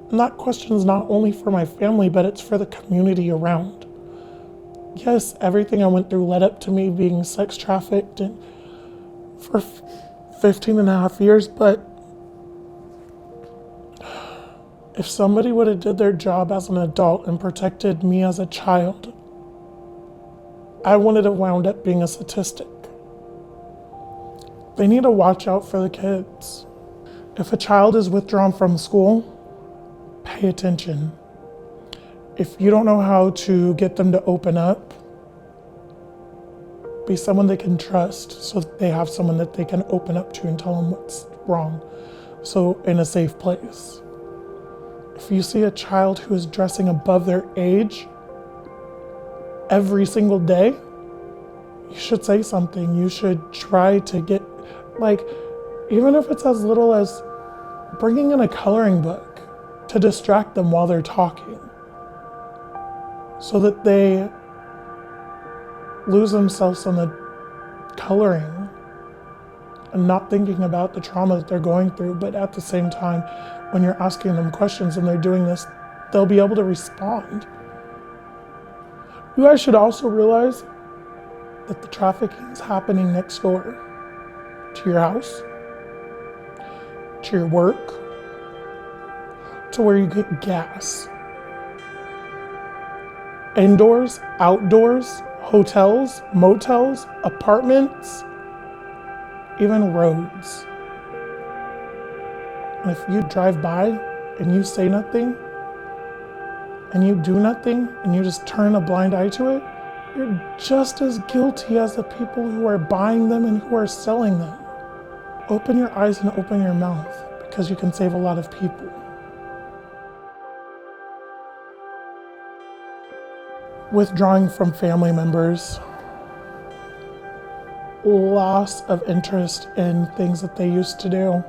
And that question is not only for my family, but it's for the community around. Yes, everything I went through led up to me being sex trafficked and for 15 and a half years, but if somebody would have did their job as an adult and protected me as a child, I wouldn't have wound up being a statistic. They need to watch out for the kids. If a child is withdrawn from school, pay attention. If you don't know how to get them to open up, be someone they can trust so that they have someone that they can open up to and tell them what's wrong. So in a safe place. If you see a child who is dressing above their age every single day, you should say something. You should try to get, even if it's as little as bringing in a coloring book to distract them while they're talking, so that they lose themselves in the coloring and not thinking about the trauma that they're going through. But at the same time, when you're asking them questions and they're doing this, they'll be able to respond. You guys should also realize that the trafficking is happening next door to your house, to your work, to where you get gas. Indoors, outdoors, hotels, motels, apartments, even roads. And if you drive by and you say nothing, and you do nothing, and you just turn a blind eye to it, you're just as guilty as the people who are buying them and who are selling them. Open your eyes and open your mouth, because you can save a lot of people. Withdrawing from family members, loss of interest in things that they used to do,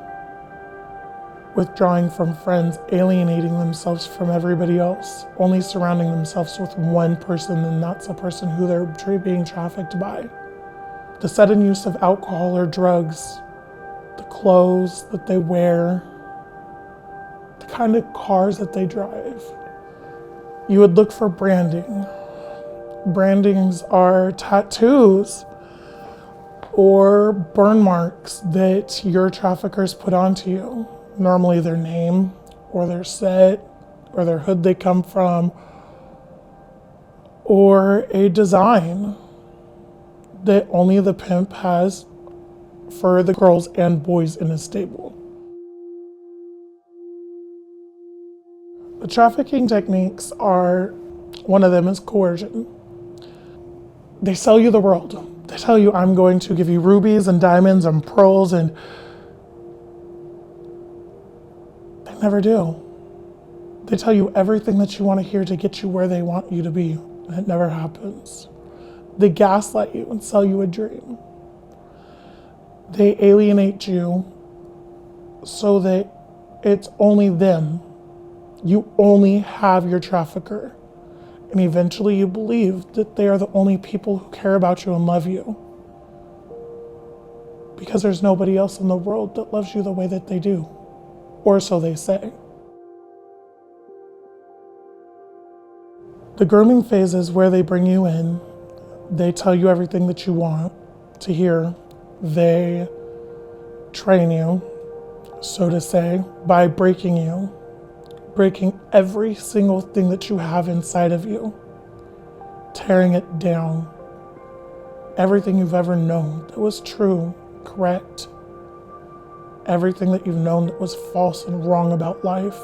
withdrawing from friends, alienating themselves from everybody else, only surrounding themselves with one person, and that's the person who they're being trafficked by. The sudden use of alcohol or drugs, the clothes that they wear, the kind of cars that they drive. You would look for branding. Brandings are tattoos or burn marks that your traffickers put onto you. Normally their name or their set or their hood they come from, or a design that only the pimp has for the girls and boys in his stable. The trafficking techniques are, one of them is coercion. They sell you the world. They tell you, I'm going to give you rubies and diamonds and pearls, and they never do. They tell you everything that you want to hear to get you where they want you to be, and it never happens. They gaslight you and sell you a dream. They alienate you so that it's only them. You only have your trafficker. And eventually you believe that they are the only people who care about you and love you. Because there's nobody else in the world that loves you the way that they do. Or so they say. The grooming phase is where they bring you in. They tell you everything that you want to hear. They train you, so to say, by breaking you. Breaking every single thing that you have inside of you, tearing it down. Everything you've ever known that was true, correct. Everything that you've known that was false and wrong about life.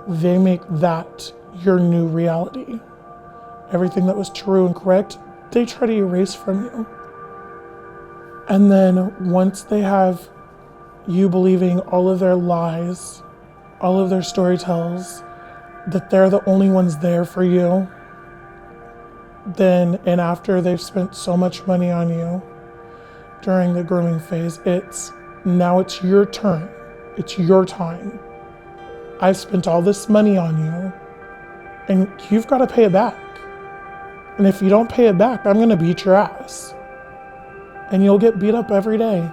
They make that your new reality. Everything that was true and correct, they try to erase from you. And then once they have you believing all of their lies, all of their story tells, that they're the only ones there for you, then, and after they've spent so much money on you during the grooming phase, now it's your turn. It's your time. I've spent all this money on you, and you've got to pay it back. And if you don't pay it back, I'm gonna beat your ass. And you'll get beat up every day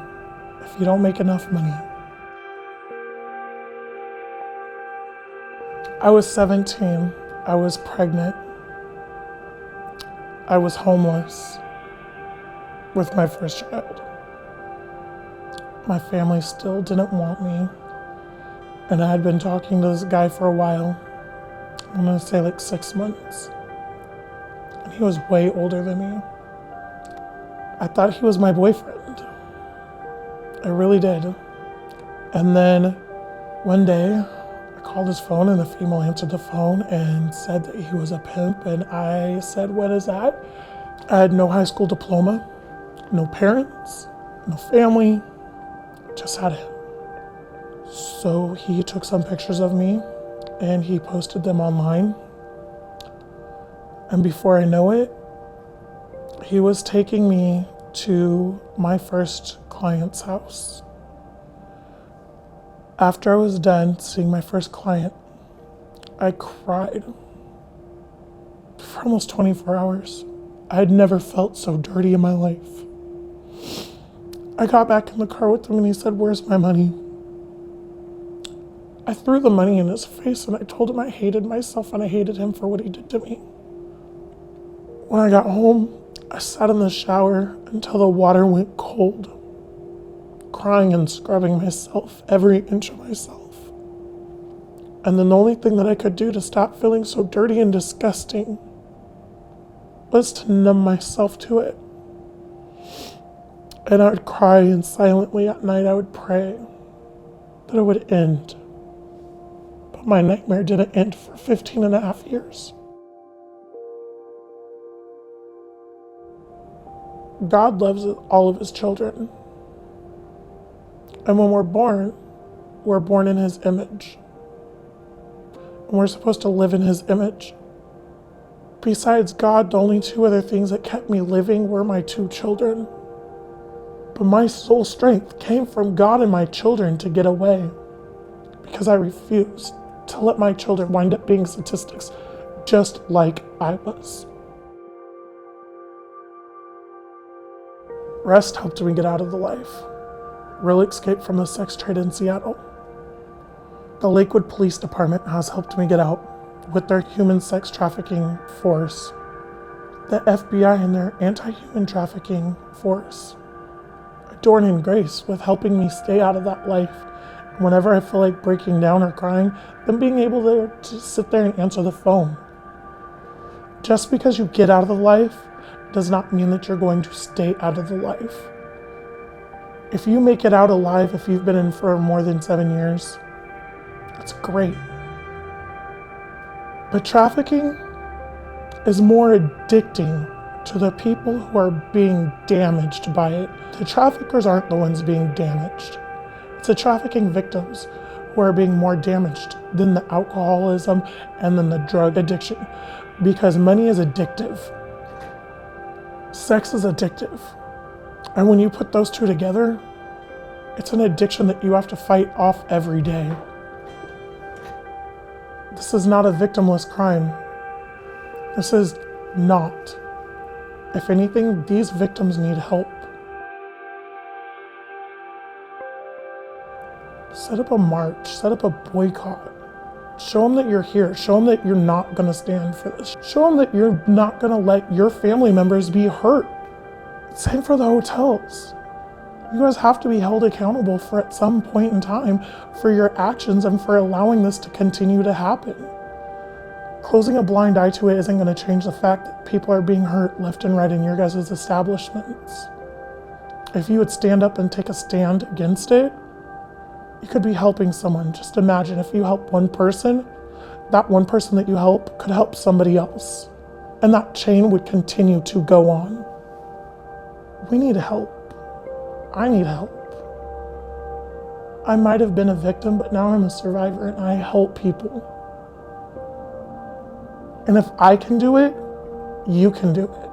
if you don't make enough money. I was 17. I was pregnant. I was homeless with my first child. My family still didn't want me. And I had been talking to this guy for a while. I'm gonna say like 6 months. And he was way older than me. I thought he was my boyfriend. I really did. And then one day, I called his phone and the female answered the phone and said that he was a pimp. And I said, what is that? I had no high school diploma, no parents, no family, just had him. So he took some pictures of me and he posted them online. And before I know it, he was taking me to my first client's house. After I was done seeing my first client, I cried for almost 24 hours. I had never felt so dirty in my life. I got back in the car with him and he said, where's my money? I threw the money in his face and I told him I hated myself and I hated him for what he did to me. When I got home, I sat in the shower until the water went cold, crying and scrubbing myself, every inch of myself. And then the only thing that I could do to stop feeling so dirty and disgusting was to numb myself to it. And I would cry, and silently at night I would pray that it would end. But my nightmare didn't end for 15 and a half years. God loves all of his children. And when we're born in his image. And we're supposed to live in his image. Besides God, the only two other things that kept me living were my two children. But my sole strength came from God and my children to get away. Because I refused to let my children wind up being statistics just like I was. Rest helped me get out of the life. Real escape from the sex trade in Seattle. The Lakewood Police Department has helped me get out with their human sex trafficking force. The FBI and their anti-human trafficking force. Adorn and Grace with helping me stay out of that life. And whenever I feel like breaking down or crying, them being able to sit there and answer the phone. Just because you get out of the life does not mean that you're going to stay out of the life. If you make it out alive, if you've been in for more than 7 years, that's great. But trafficking is more addicting to the people who are being damaged by it. The traffickers aren't the ones being damaged. It's the trafficking victims who are being more damaged than the alcoholism and then the drug addiction, because money is addictive. Sex is addictive. And when you put those two together, it's an addiction that you have to fight off every day. This is not a victimless crime. This is not. If anything, these victims need help. Set up a march, set up a boycott. Show them that you're here. Show them that you're not gonna stand for this. Show them that you're not gonna let your family members be hurt. Same for the hotels. You guys have to be held accountable for at some point in time for your actions and for allowing this to continue to happen. Closing a blind eye to it isn't going to change the fact that people are being hurt left and right in your guys' establishments. If you would stand up and take a stand against it, you could be helping someone. Just imagine if you help one person, that one person that you help could help somebody else. And that chain would continue to go on. We need help. I need help. I might have been a victim, but now I'm a survivor and I help people. And if I can do it, you can do it.